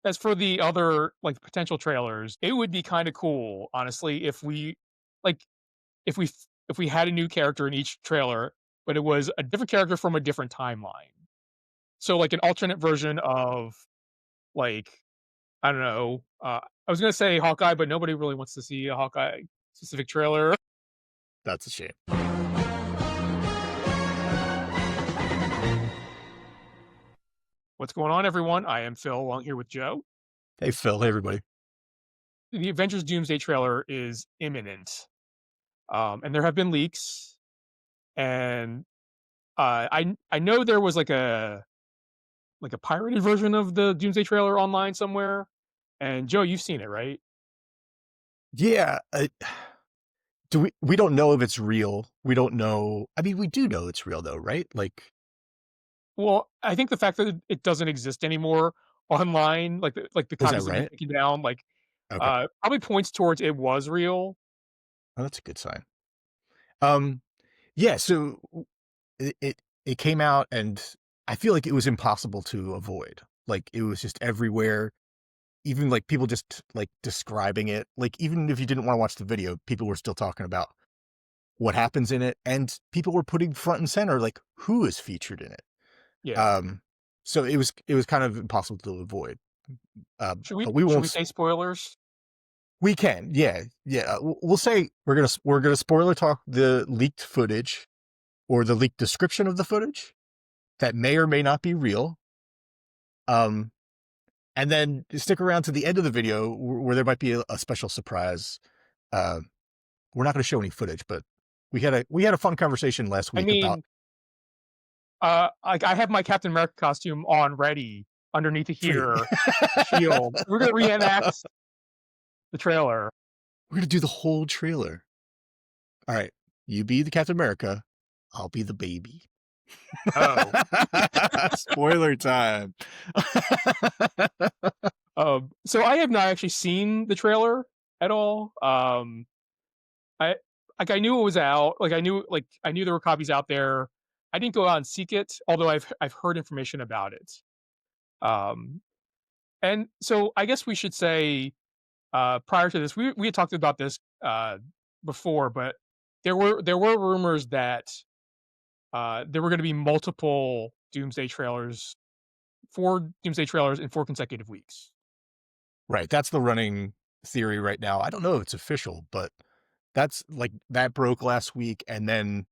as for the other, like, potential trailers, it would be kinda cool, honestly, if we like, if we had a new character in each trailer, but it was a different character from a different timeline. So, like, an alternate version of, like, I don't know, I was gonna say Hawkeye, but nobody really wants to see a Hawkeye specific trailer. That's a shame. What's going on, everyone? I am Phil, along here with Joe. Hey, Phil. Hey, everybody. The Avengers Doomsday trailer is imminent, and there have been leaks, and I know there was like a pirated version of the Doomsday trailer online somewhere. And Joe, you've seen it, right? Yeah. We don't know if it's real. We don't know. I mean, we do know it's real though, right? Like, Well, I think the fact that it doesn't exist anymore online, like the is that copies have been right? taken down, like Okay. probably points towards it was real. Oh, that's a good sign. Um, yeah. So it came out, and I feel like it was impossible to avoid. Like, it was just everywhere. Even like people just like describing it. Like, even if you didn't want to watch the video, people were still talking about what happens in it, and people were putting front and center like who is featured in it. Yeah. Um, so it was kind of impossible to avoid. But we Should we won't. say spoilers? We can, yeah, yeah. We'll say we're gonna spoiler talk the leaked footage or the leaked description of the footage that may or may not be real. Um, and then stick around to the end of the video where there might be a special surprise. Uh, we're not going to show any footage, but we had a fun conversation last I week about mean, like I have my Captain America costume on ready underneath sweet. here, shield. We're gonna reenact the trailer. We're gonna do the whole trailer. All right, you be the Captain America, I'll be the baby. Oh, Spoiler time. so I have not actually seen the trailer at all. I like I knew it was out. I knew there were copies out there. I didn't go out and seek it, although I've heard information about it. Um, and so I guess we should say prior to this, we had talked about this before, but there were rumors that there were going to be multiple Doomsday trailers, four Doomsday trailers in 4 consecutive weeks. Right, that's the running theory right now. I don't know if it's official, but that's like that broke last week, and then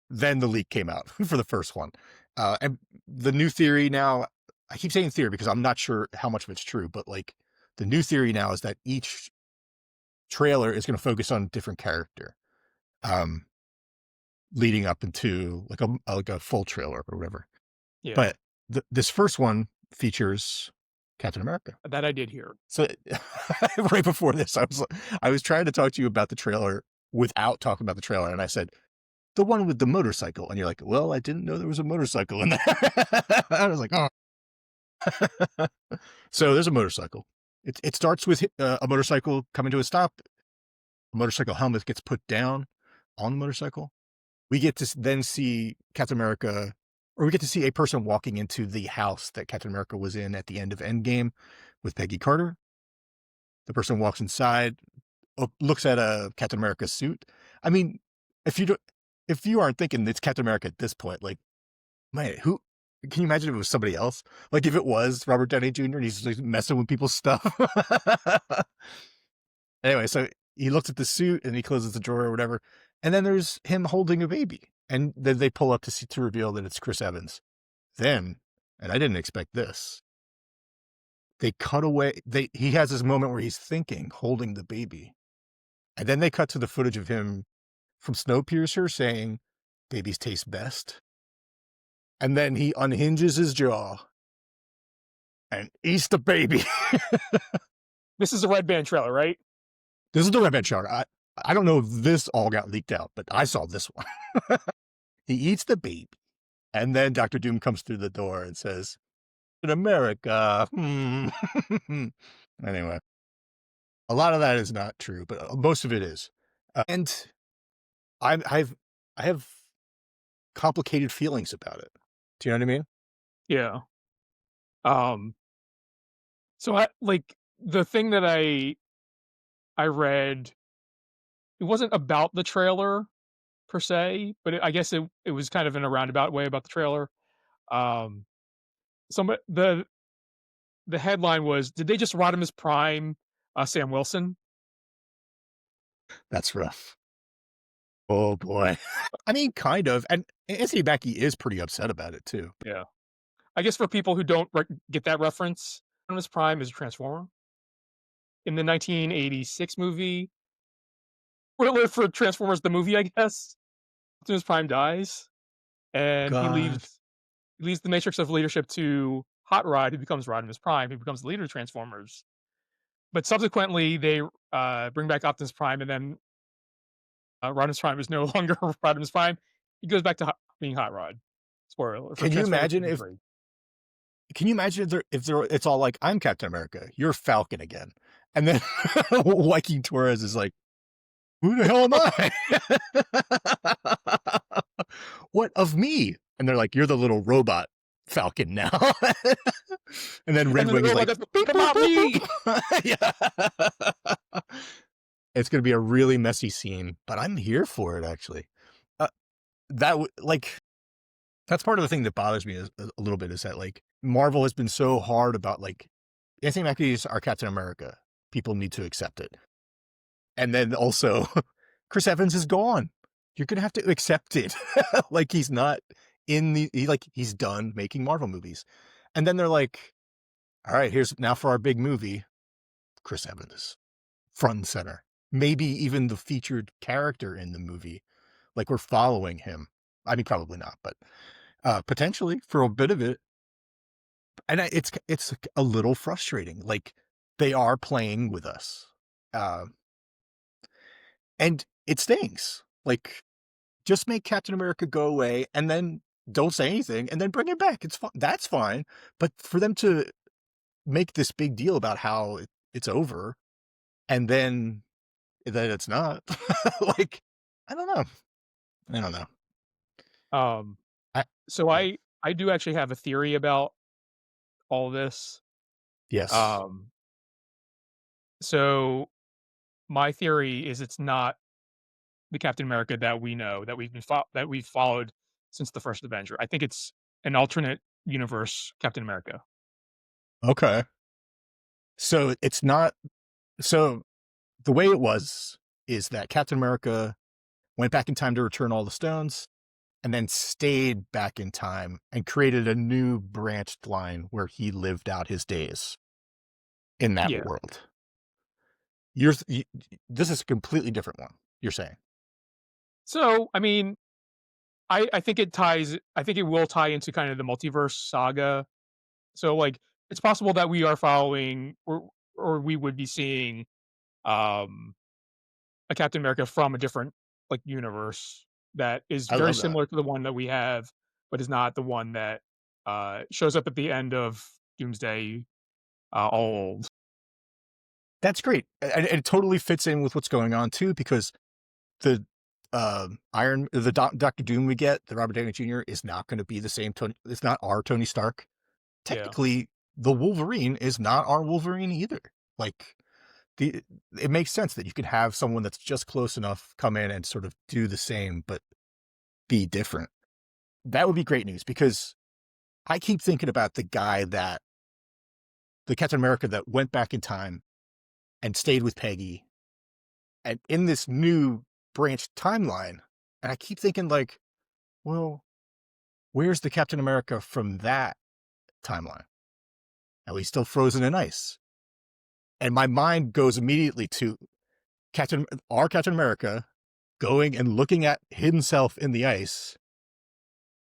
the leak came out for the first one. And the new theory now, I keep saying theory because I'm not sure how much of it's true, but like the new theory now is that each trailer is going to focus on a different character, um, leading up into like a full trailer or whatever. Yeah, But this first one features Captain America. that I did hear. So right before this, I was trying to talk to you about the trailer without talking about the trailer, and I said the one with the motorcycle, and you're like, "Well, I didn't know there was a motorcycle in there." I was like, "Oh." So there's a motorcycle. It starts with a motorcycle coming to a stop. A motorcycle helmet gets put down on the motorcycle. We get to then see Captain America, or we get to see a person walking into the house that Captain America was in at the end of Endgame with Peggy Carter. The person walks inside, looks at a Captain America suit. I mean, if you don't, if you aren't thinking it's Captain America at this point, like, man, who can you imagine if it was somebody else? Like, if it was Robert Downey Jr. and he's like messing with people's stuff. Anyway, so he looks at the suit and he closes the drawer or whatever, and then there's him holding a baby, and then they pull up to reveal that it's Chris Evans. Then, and I didn't expect this, they cut away. He has this moment where he's thinking, holding the baby, and then they cut to the footage of him from Snowpiercer saying, "Babies taste best," and then he unhinges his jaw and eats the baby. This is the Red Band trailer, right? This is the Red Shard. I don't know if this all got leaked out, but I saw this one. He eats the baby, and then Doctor Doom comes through the door and says, "In America." Anyway, a lot of that is not true, but most of it is. And I've I have complicated feelings about it. Do you know what I mean? Yeah. Um, So I like the thing that I read, it wasn't about the trailer per se, but I guess it was kind of in a roundabout way about the trailer. Um, some the headline was, "Did they just Rodimus Prime Sam Wilson?" That's rough. Oh boy. I mean, kind of. And Anthony Mackie is pretty upset about it too. Yeah. I guess for people who don't get that reference, Rodimus Prime is a Transformer. In the 1986 movie, for Transformers the movie, I guess, Optimus Prime dies, and God. he leaves the matrix of leadership to Hot Rod, who becomes Rodimus Prime, who becomes the leader of Transformers. But subsequently, they bring back Optimus Prime, and then Rodimus Prime is no longer Rodimus Prime. He goes back to being Hot Rod. Spoiler alert for Can you Transformers imagine Movie if 3. can you imagine if there it's all like, I'm Captain America, you're Falcon again. And then Joaquin Torres is like, who the hell am I? What of me? And they're like, you're the little robot Falcon now. And then And Red then the Wing is robot like, goes, beep, "What boop, about boop, me?" boop. Yeah. It's gonna be a really messy scene, but I'm here for it actually. Uh, like that's part of the thing that bothers me is, a little bit, is that like Marvel has been so hard about like Anthony Mackie is our Captain America. People need to accept it. And then also Chris Evans is gone. You're gonna have to accept it. Like he's not in he's done making Marvel movies. And then they're like, all right, here's now for our big movie, Chris Evans, front and center. Maybe even the featured character in the movie. Like we're following him. I mean, probably not, but potentially for a bit of it. And it's a little frustrating. Like they are playing with us. Uh, and it stings. Like just make Captain America go away and then don't say anything and then bring him back. It's fine. That's fine. But for them to make this big deal about how it's over and then that it's not, like, I don't know. I don't know. Um, I, so yeah. I do actually have a theory about all this. Yes. Um, so my theory is it's not the Captain America that we know, that we've followed since the first Avenger. I think it's an alternate universe Captain America. Okay. So it's not. So the way it was is that Captain America went back in time to return all the stones and then stayed back in time and created a new branched line where he lived out his days in that Yeah. world. This is a completely different one, you're saying. So, I mean, I think I think it will tie into kind of the multiverse saga. So, like, it's possible that we are following or we would be seeing, um, a Captain America from a different, like, universe that is I very love that. similar to the one that we have, but is not the one that, shows up at the end of Doomsday, all old. That's great. And it totally fits in with what's going on too, because the Doctor Doom we get, the Robert Downey Jr. is not going to be the same Tony. It's not our Tony Stark. Yeah. Technically, the Wolverine is not our Wolverine either. Like the it makes sense that you could have someone that's just close enough come in and sort of do the same but be different. That would be great news because I keep thinking about the Captain America that went back in time and stayed with Peggy and in this new branched timeline. And I keep thinking like, well, where's the Captain America from that timeline? Are we still frozen in ice? And my mind goes immediately to our Captain America going and looking at himself in the ice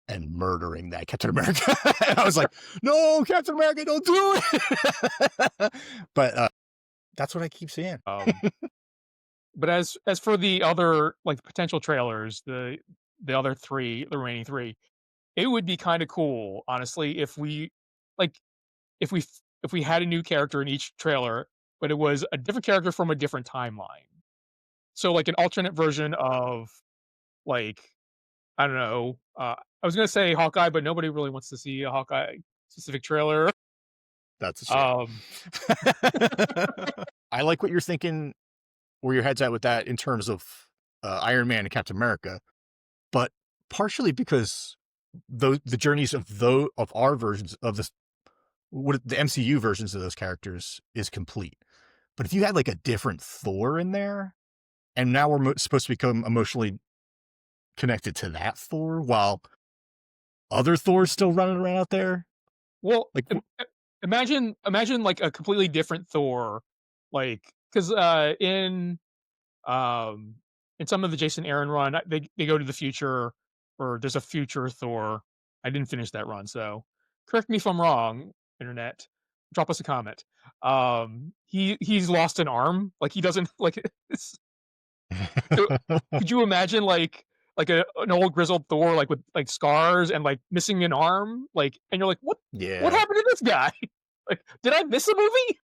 and murdering that Captain America. And I was like, no, Captain America, don't do it. But that's what I keep saying. Um, but as for the other, like, potential trailers, the other 3, the remaining 3, it would be kinda cool, honestly, if we like, if we had a new character in each trailer, but it was a different character from a different timeline. So, like, an alternate version of, like, I don't know, I was gonna say Hawkeye, but nobody really wants to see a Hawkeye specific trailer. That's a shame. Um, I like what you're thinking, where your head's at with that in terms of Iron Man and Captain America, but partially because the journeys of our versions of this, what the MCU versions of those characters is complete. But if you had like a different Thor in there, and now we're supposed to become emotionally connected to that Thor, while other Thor's still running around out there, well, like imagine like a completely different Thor, like because um in some of the Jason Aaron run, they go to the future, or there's a future Thor. I didn't finish that run, so correct me if I'm wrong, internet. Drop us a comment. He's lost an arm, like he doesn't like. So, could you imagine like an old grizzled Thor, like with like scars and like missing an arm, like, and you're like, what yeah, happened to this guy? Like, did I miss a movie?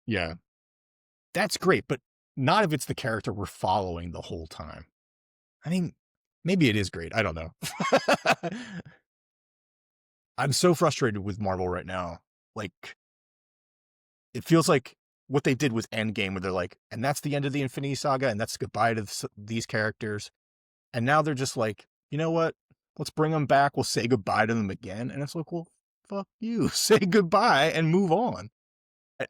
yeah, that's great, but not if it's the character we're following the whole time. I mean, maybe it is great. I don't know. I'm so frustrated with Marvel right now. Like, it feels like what they did with Endgame, where they're like, and that's the end of the Infinity Saga, and that's goodbye to these characters. And now they're just like, you know what? Let's bring them back. We'll say goodbye to them again. And it's like, well, fuck you. Say goodbye and move on.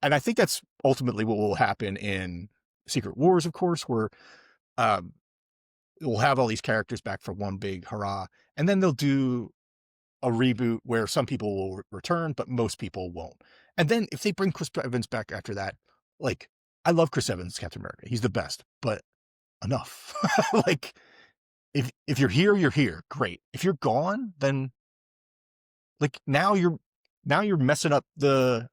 And I think that's ultimately what will happen in Secret Wars, of course, where um, we'll have all these characters back for one big hurrah. And then they'll do a reboot where some people will return, but most people won't. And then if they bring Chris Evans back after that, like, I love Chris Evans, Captain America. He's the best, but enough. Like, if you're here, you're here. Great. If you're gone, then like now you're messing up's the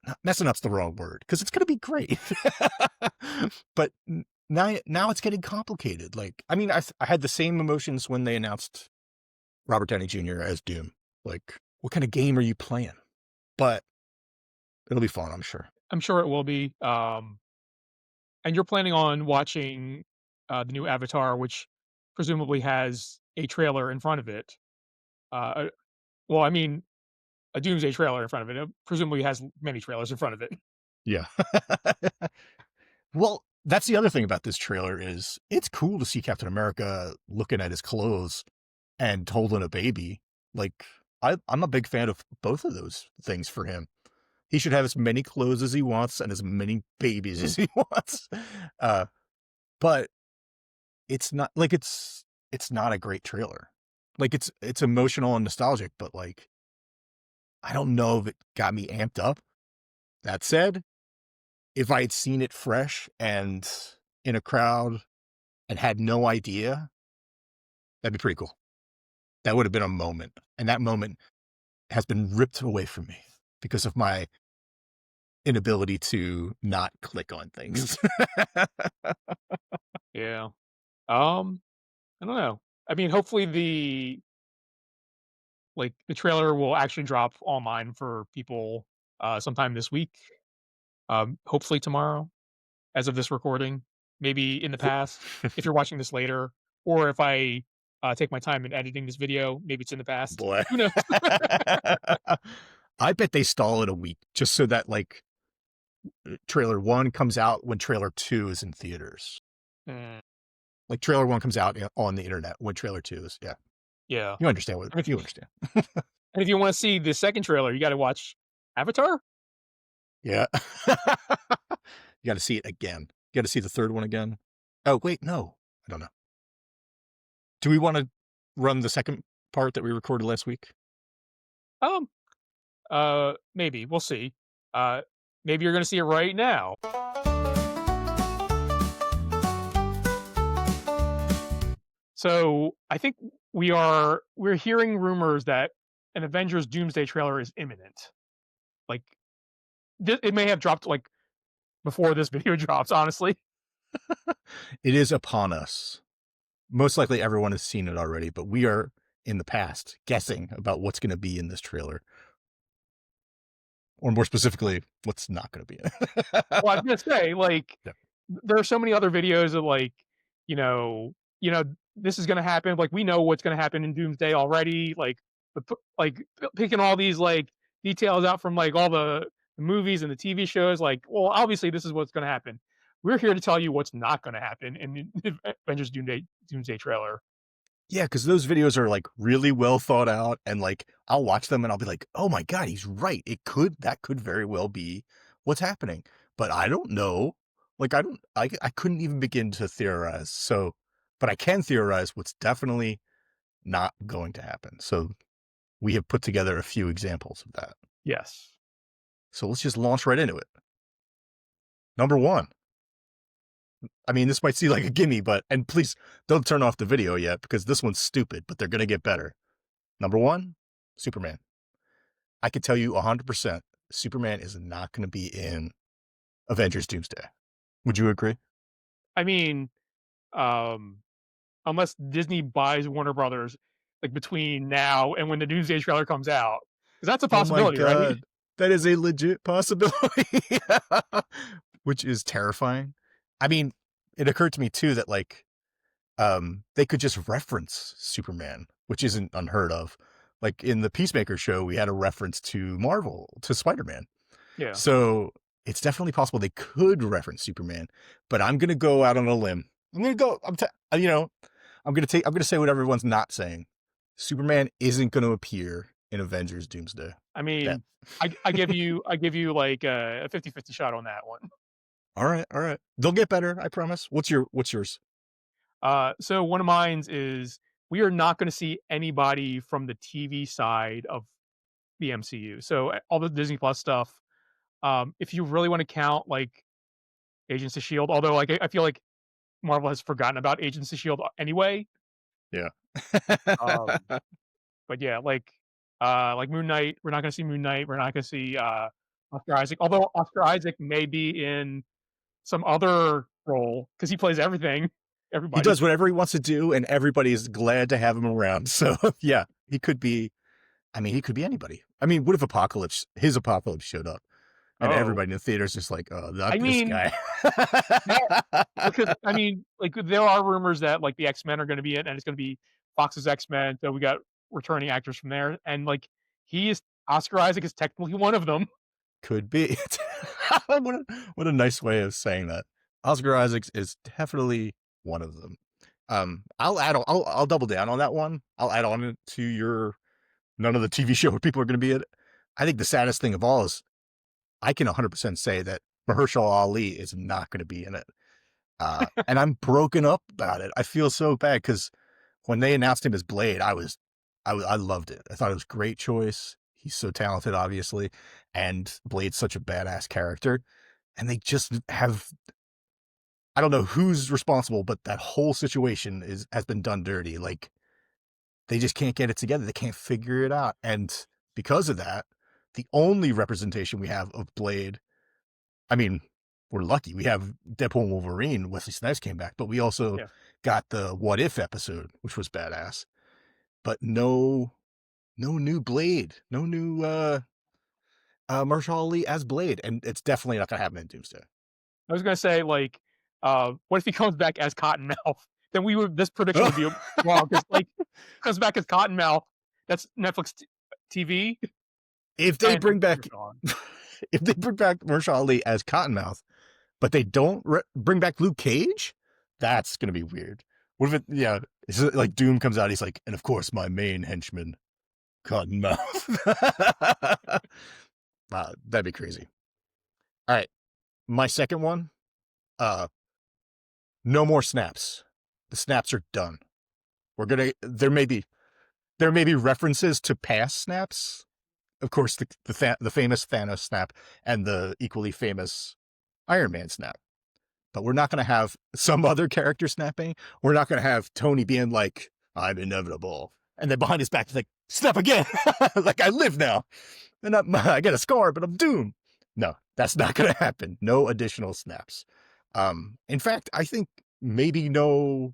wrong word, because it's gonna be great. But now it's getting complicated. Like, I mean, I had the same emotions when they announced Robert Downey Jr. as Doom. Like, what kind of game are you playing? But it'll be fun, I'm sure. I'm sure it will be. And you're planning on watching the new Avatar, which presumably has a trailer in front of it. Uh, well, I mean, a Doomsday trailer in front of it. It presumably has many trailers in front of it. Yeah. Well, that's the other thing about this trailer is it's cool to see Captain America looking at his clothes and holding a baby. Like, I'm a big fan of both of those things for him. He should have as many clothes as he wants and as many babies as he wants. Uh, but it's not like it's not a great trailer. Like, it's emotional and nostalgic, but like, I don't know if it got me amped up. That said, if I had seen it fresh and in a crowd and had no idea, that'd be pretty cool. That would have been a moment. And that moment has been ripped away from me because of my inability to not click on things. Yeah. Um, I don't know. I mean, hopefully the trailer will actually drop online for people sometime this week. Hopefully tomorrow, as of this recording. Maybe in the past, if you're watching this later, or if I take my time in editing this video, maybe it's in the past. Boy. Who knows? I bet they stall it a week just so that like trailer 1 comes out when trailer 2 is in theaters. Mm, Like, trailer 1 comes out on the internet when trailer 2 is, yeah. yeah. You understand And if you you, understand. and if you want to see the second trailer, you got to watch Avatar. Yeah. You gotta see it again. You gotta see the third one again. Oh, wait, no. I don't know. Do we wanna run the second part that we recorded last week? Um, maybe we'll see. Uh, maybe you're gonna see it right now. So I think we're hearing rumors that an Avengers Doomsday trailer is imminent. Like it may have dropped like before this video drops. Honestly, It is upon us. Most likely everyone has seen it already, but we are in the past guessing about what's gonna be in this trailer. Or more specifically, what's not gonna be in well, I it. was gonna say like Yeah. there are so many other videos of like you know this is gonna happen. Like we know what's gonna happen in Doomsday already. Like picking all these like details out from like all the the movies and the TV shows, like, well, obviously this is what's going to happen. We're here to tell you what's not going to happen in the Avengers Doomsday trailer. Yeah, because those videos are like really well thought out, and like I'll watch them and I'll be like, oh my god, he's right. That could very well be what's happening. But I don't know. Like I couldn't even begin to theorize. So, but I can theorize what's definitely not going to happen. So we have put together a few examples of that. Yes. So let's just launch right into it. Number one. I mean, this might seem like a gimme, and please don't turn off the video yet because this one's stupid, but they're going to get better. Number one, Superman. I can tell you 100% Superman is not going to be in Avengers Doomsday. Would you agree? I mean, um, unless Disney buys Warner Brothers, like between now and when the Doomsday trailer comes out, because that's a Oh my possibility, right? god. That is a legit possibility. Which is terrifying. I mean, it occurred to me too that like they could just reference Superman, which isn't unheard of. Like in the Peacemaker show, we had a reference to Marvel, to Spider-Man. Yeah. So it's definitely possible they could reference Superman, but I'm going to go out on a limb. I'm going to go, I'm going to say what everyone's not saying. Superman isn't going to appear in Avengers Doomsday. I Yeah. mean, I give you like a 50-50 shot on that one. All right. They'll get better, I promise. What's yours? So one of mine's is we are not going to see anybody from the TV side of the MCU. So all the Disney Plus stuff. If you really want to count like Agents of Shield, although like I feel like Marvel has forgotten about Agents of Shield anyway. Yeah. Um, but yeah, like Moon Knight, we're not going to see Moon Knight. We're not going to see Oscar Isaac. Although Oscar Isaac may be in some other role because he plays everything. He Everybody. does whatever he wants to do, and everybody's glad to have him around. So yeah, he could be. I mean, he could be anybody. I mean, what if his Apocalypse showed up, and Oh, everybody in the theater's just like, oh, not I this mean, guy. that, because I mean, like there are rumors that like the X Men are going to be in, and it's going to be Fox's X Men. So we got returning actors from there, and like he is Oscar Isaac is technically one of them. Could be. What a nice way of saying that. Oscar Isaacs is definitely one of them. I'll double down on that one. I'll add on to your none of the TV show where people are going to be in it. I think the saddest thing of all is I can 100% say that Mahershala Ali is not going to be in it. And I'm broken up about it. I feel so bad because when they announced him as Blade, I loved it. I thought it was a great choice. He's so talented, obviously, and Blade's such a badass character. And they just have, I don't know who's responsible, but that whole situation has been done dirty. Like they just can't get it together. They can't figure it out. And because of that, the only representation we have of Blade, I mean, we're lucky. We have Deadpool and Wolverine. Wesley Snipes came back, but we also Yeah, got the What If episode, which was badass. But no new Blade, no new Mahershala Ali as Blade, and it's definitely not gonna happen in Doomsday. I was going to say like, what if he comes back as Cottonmouth? Then this prediction would be wrong because like comes back as Cottonmouth. That's Netflix TV. If they And bring back, if they bring back Mahershala Ali as Cottonmouth, but they don't bring back Luke Cage, that's gonna be weird. What if it? Yeah, it's like Doom comes out. He's like, and of course my main henchman, Cottonmouth. That'd be crazy. All right, my second one. No more snaps. The snaps are done. We're gonna. There may be references to past snaps. Of course, the famous Thanos snap and the equally famous Iron Man snap. But we're not going to have some other character snapping. We're not going to have Tony being like, I'm inevitable. And then behind his back, he's like, snap again. Like, I live now. And I get a scar, but I'm doomed. No, that's not going to happen. No additional snaps. In fact, I think maybe no.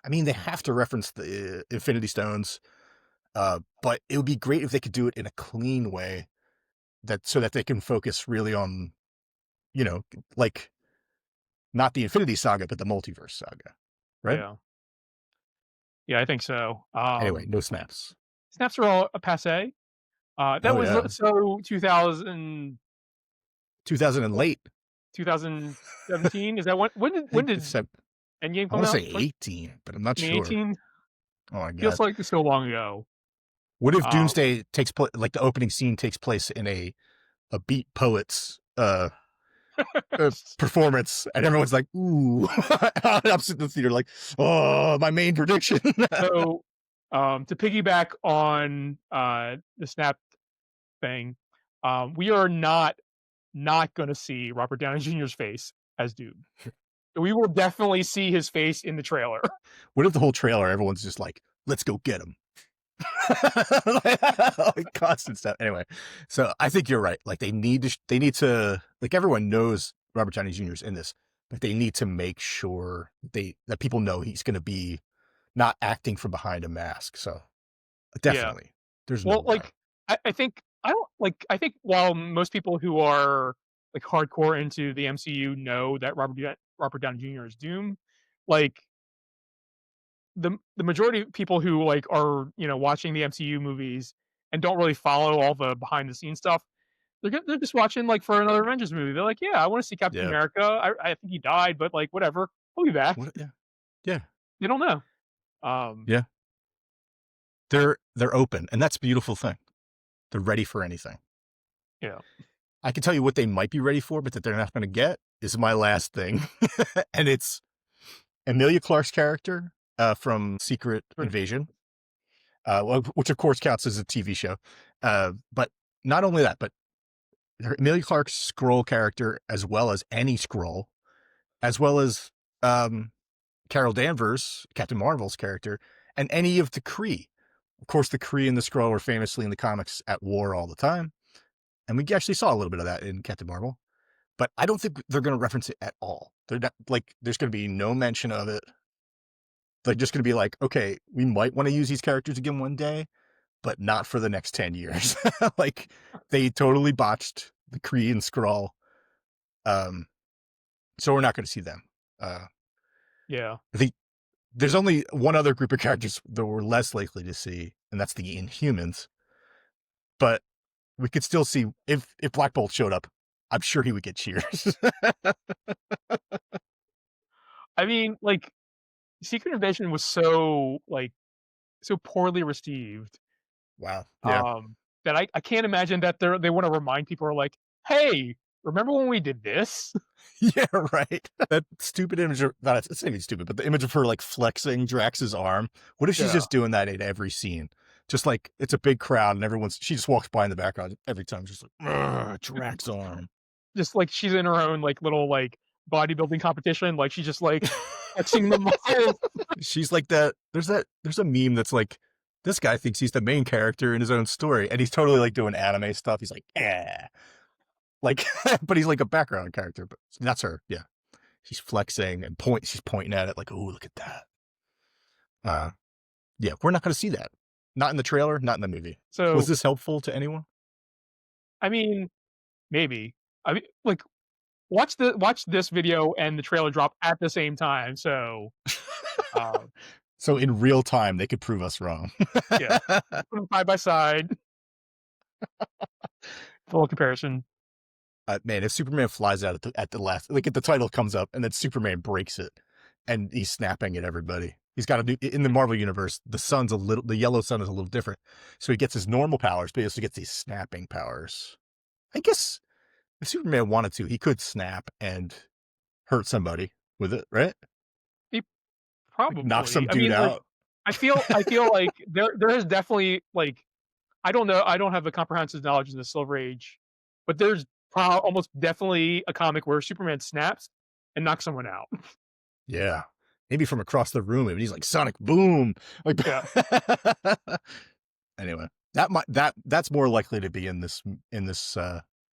I mean, they have to reference the Infinity Stones, but it would be great if they could do it in a clean way, so that they can focus really on, like not the Infinity Saga, but the Multiverse Saga, right? yeah, yeah, I think so. Anyway, no snaps. Snaps are all a passe. That Oh was yeah, 2000 and late. 2017. Is that I when think did it's Endgame I come want to out? say 18, but I'm not sure. 2018? Oh my Feels god. like so long ago. What if Um, Doomsday takes place, like the opening scene takes place in a beat poets performance, and everyone's like, "Ooh!" I'm sitting in the theater like, "Oh, my main prediction." so, to piggyback on the Snap thing, we are not going to see Robert Downey Jr.'s face as Doom. We will definitely see his face in the trailer. What if the whole trailer, everyone's just like, "Let's go get him." Like constant stuff. Anyway, so I think you're right. Like they need to, like everyone knows Robert Downey Jr. is in this, but they need to make sure that people know he's going to be not acting from behind a mask. So Yeah. definitely, there's no Well, way. like I think I don't like. I think while most people who are like hardcore into the MCU know that Robert Downey Jr. is Doom, like the majority of people who like are watching the MCU movies and don't really follow all the behind the scenes stuff, they're just watching like for another Avengers movie. They're like, yeah, I want to see Captain Yeah. America. I think he died, but like whatever, he'll be back. What? Yeah. Yeah. They don't know. Um, Yeah. They're open, and that's a beautiful thing. They're ready for anything. yeah, I can tell you what they might be ready for, but that they're not going to get is my last thing, and it's Emilia Clarke's character from Secret Invasion, which of course counts as a TV show. But not only that, but Emilia Clarke's Skrull character, as well as any Skrull, as well as um, Carol Danvers, Captain Marvel's character, and any of the Kree. Of course, the Kree and the Skrull were famously in the comics at war all the time, and we actually saw a little bit of that in Captain Marvel. But I don't think they're going to reference it at all. They're not, like, there's going to be no mention of it. They're just going to be like, okay, we might want to use these characters again one day, but not for the next 10 years. Like, they totally botched the Kree and Skrull. So we're not going to see them. yeah. I think there's only one other group of characters that we're less likely to see, and that's the Inhumans. But we could still see if Black Bolt showed up, I'm sure he would get cheers. I mean, like Secret Invasion was so so poorly received Wow. Yeah. that I can't imagine that they want to remind people are like, hey, remember when we did this? Yeah, right. That stupid image of, not, it's not even stupid, but the image of her like flexing Drax's arm. What if she's Yeah, just doing that in every scene? Just like it's a big crowd and she just walks by in the background every time, just like, Drax arm. just like she's in her own like little like bodybuilding competition, like she's just like flexing the muscles. She's like that. There's a meme that's like, this guy thinks he's the main character in his own story, and he's totally like doing anime stuff. He's like, yeah. Like, but he's like a background character, but that's her. Yeah. She's flexing and she's pointing at it like, oh, look at that. Yeah, we're not going to see that. Not in the trailer, not in the movie. Was So this helpful to anyone? I mean, maybe. I mean, like watch this video and the trailer drop at the same time. So um, So in real time, they could prove us wrong. yeah, put them side by side, full comparison. Man, if Superman flies out at the last, like if the title comes up and then Superman breaks it and he's snapping at everybody. He's got to do in the Marvel universe. The yellow sun is a little different. So he gets his normal powers, but he also gets these snapping powers. I guess if Superman wanted to, he could snap and hurt somebody with it, right? He Like knock some probably. I dude mean, like out. I feel like there is definitely like I don't know. I don't have a comprehensive knowledge of the Silver Age, but there's almost definitely a comic where Superman snaps and knocks someone out. Yeah. Maybe from across the room, and he's like Sonic Boom. Like Yeah. anyway, that's more likely to be in this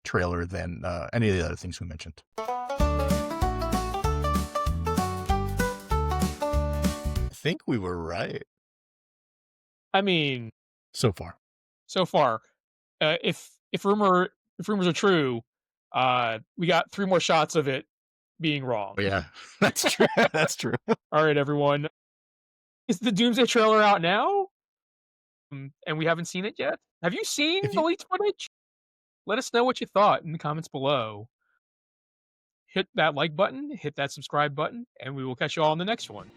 trailer than any of the other things we mentioned. I think we were right I mean, so far. so far, if rumors are true, we got 3 more shots of it being wrong. Oh, yeah, that's true. That's true. All right, everyone. Is the Doomsday trailer out now? and we haven't seen it yet. Have you If seen the you leaked footage? Let us know what you thought in the comments below. Hit that like button, hit that subscribe button, and we will catch you all in the next one.